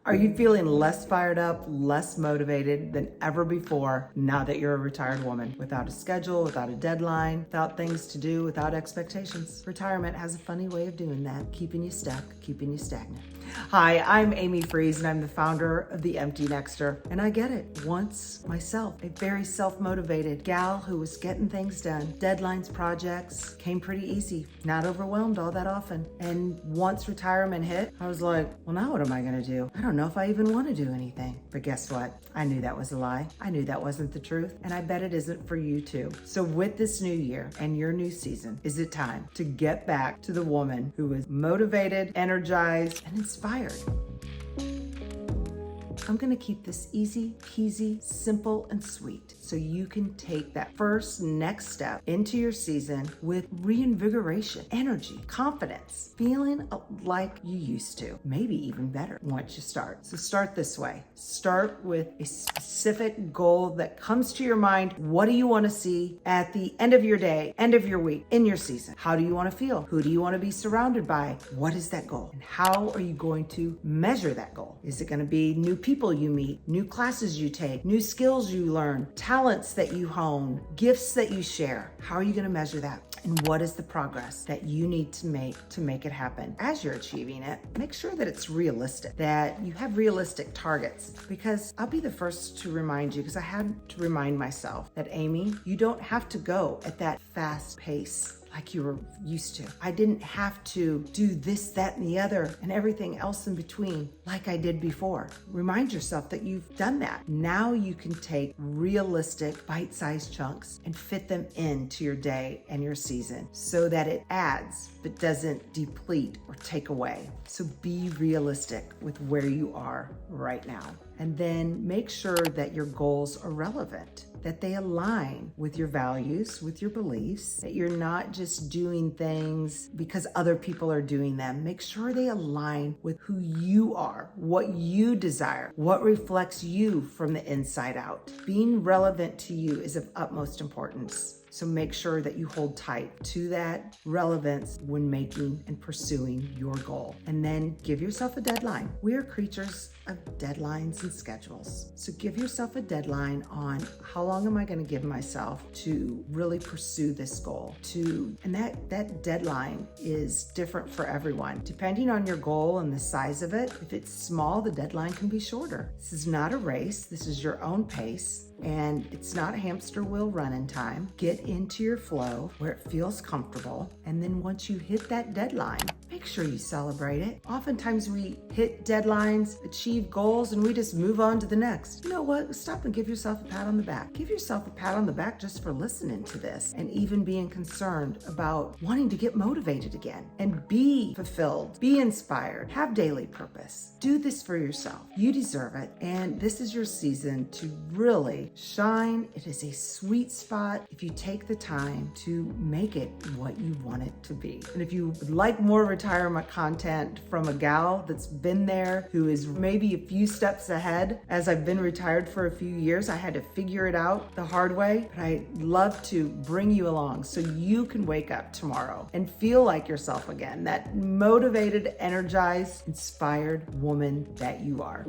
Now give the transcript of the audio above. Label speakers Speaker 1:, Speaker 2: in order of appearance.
Speaker 1: Are you feeling less fired up, less motivated than ever before now that you're a retired woman? Without a schedule, without a deadline, without things to do, without expectations. Retirement has a funny way of doing that, keeping you stuck, keeping you stagnant. Hi, I'm Amy Freeze and I'm the founder of The Empty Nexter. And I get it. Once myself, a very self-motivated gal who was getting things done. Deadlines, projects came pretty easy, not overwhelmed all that often. And once retirement hit, I was like, well, now what am I gonna do? I don't know if I even wanna do anything. But guess what? I knew that was a lie. I knew that wasn't the truth. And I bet it isn't for you too. So with this new year and your new season, is it time to get back to the woman who was motivated, energized, and inspired? I'm gonna keep this easy, peasy, simple, and sweet so you can take that first next step into your season with reinvigoration, energy, confidence, feeling like you used to, maybe even better once you start. So start this way. Start with a specific goal that comes to your mind. What do you wanna see at the end of your day, end of your week, in your season? How do you wanna feel? Who do you wanna be surrounded by? What is that goal? And how are you going to measure that goal? Is it gonna be new people you meet, new classes you take, new skills you learn, talents that you hone, gifts that you share? How are you going to measure that? And what is the progress that you need to make it happen? As you're achieving it, make sure that it's realistic, that you have realistic targets. Because I'll be the first to remind you, because I had to remind myself that, Amy, you don't have to go at that fast pace like you were used to. I didn't have to do this, that, and the other, and everything else in between like I did before. Remind yourself that you've done that. Now you can take realistic, bite-sized chunks and fit them into your day and your season so that it adds but doesn't deplete or take away. So be realistic with where you are right now. And then make sure that your goals are relevant, that they align with your values, with your beliefs, that you're not just doing things because other people are doing them. Make sure they align with who you are, what you desire, what reflects you from the inside out. Being relevant to you is of utmost importance. So make sure that you hold tight to that relevance when making and pursuing your goal. And then give yourself a deadline. We are creatures of deadlines and schedules. So give yourself a deadline on how long am I going to give myself to really pursue this goal. And that deadline is different for everyone. Depending on your goal and the size of it, if it's small, the deadline can be shorter. This is not a race. This is your own pace. And it's not a hamster wheel running time. Get into your flow where it feels comfortable. And then once you hit that deadline, make sure you celebrate it. Oftentimes we hit deadlines, achieve goals, and we just move on to the next. You know what? Stop and give yourself a pat on the back. Give yourself a pat on the back just for listening to this and even being concerned about wanting to get motivated again and be fulfilled, be inspired, have daily purpose. Do this for yourself. You deserve it. And this is your season to really shine. It is a sweet spot if you take the time to make it what you want it to be. And if you would like more retirement content from a gal that's been there, who is maybe a few steps ahead, as I've been retired for a few years, I had to figure it out the hard way, but I'd love to bring you along so you can wake up tomorrow and feel like yourself again, that motivated, energized, inspired woman that you are.